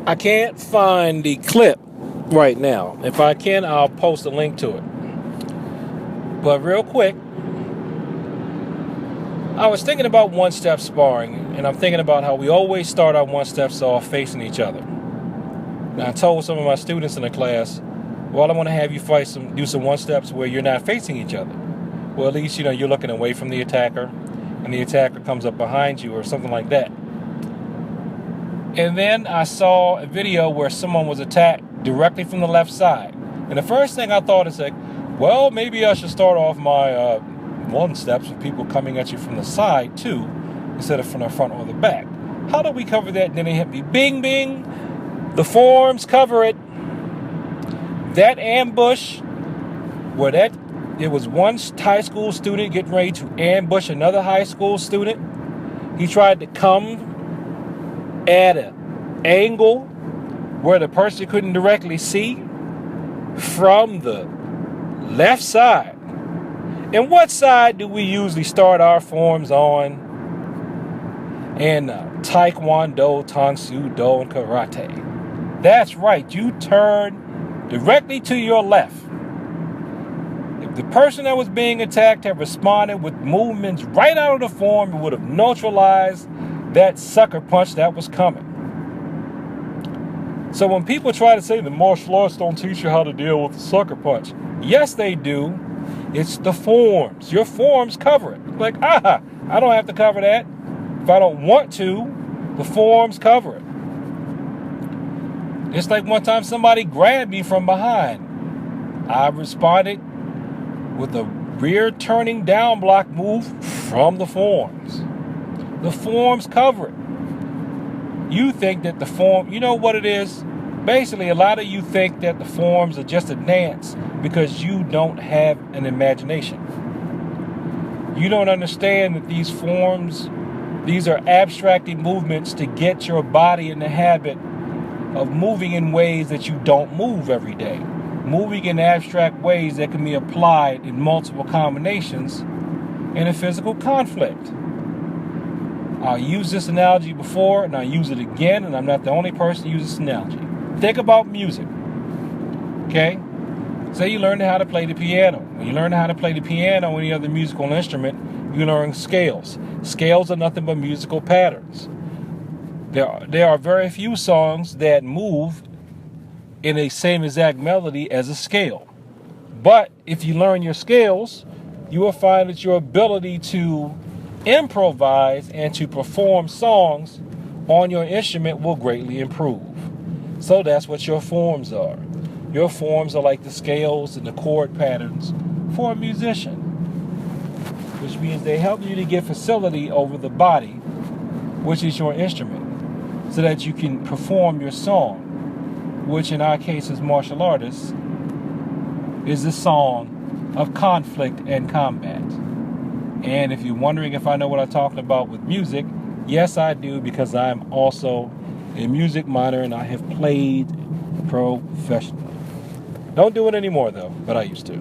I can't find the clip right now. If I can, I'll post a link to it. But real quick, I was thinking about one-step sparring, and I'm thinking about how we always start our one-steps off facing each other. Now, I told some of my students in the class, well, I want to have you do some one-steps where you're not facing each other. Well, at least, you're looking away from the attacker, and the attacker comes up behind you or something like that. And then I saw a video where someone was attacked directly from the left side. And the first thing I thought is like, well, maybe I should start off my one steps with people coming at you from the side too, instead of from the front or the back. How do we cover that? And then they hit me, bing, bing. The forms cover it. That ambush, where it was one high school student getting ready to ambush another high school student. He tried to come at an angle where the person couldn't directly see from the left side. And what side do we usually start our forms on in Taekwondo, Tang Soo Do, and Karate? That's right, you turn directly to your left. If the person that was being attacked had responded with movements right out of the form, it would have neutralized that sucker punch that was coming. So when people try to say the martial arts don't teach you how to deal with the sucker punch, yes, they do. It's the forms. Your forms cover it. Like, I don't have to cover that. If I don't want to, the forms cover it. It's like one time somebody grabbed me from behind. I responded with a rear turning down block move from the forms. The forms cover it. You think that the form, you know what it is? Basically, a lot of you think that the forms are just a dance because you don't have an imagination. You don't understand that these forms, these are abstracted movements to get your body in the habit of moving in ways that you don't move every day. Moving in abstract ways that can be applied in multiple combinations in a physical conflict. I'll use this analogy before, and I'll use it again, and I'm not the only person to use this analogy. Think about music, okay? Say you learn how to play the piano. When you learn how to play the piano or any other musical instrument, you learn scales. Scales are nothing but musical patterns. There are very few songs that move in a same exact melody as a scale. But if you learn your scales, you will find that your ability to improvise and to perform songs on your instrument will greatly improve. So that's what your forms are. Your forms are like the scales and the chord patterns for a musician, which means they help you to get facility over the body, which is your instrument, so that you can perform your song, which in our case as martial artists is the song of conflict and combat. And if you're wondering if I know what I'm talking about with music, yes, I do, because I'm also a music minor and I have played professionally. Don't do it anymore, though, but I used to.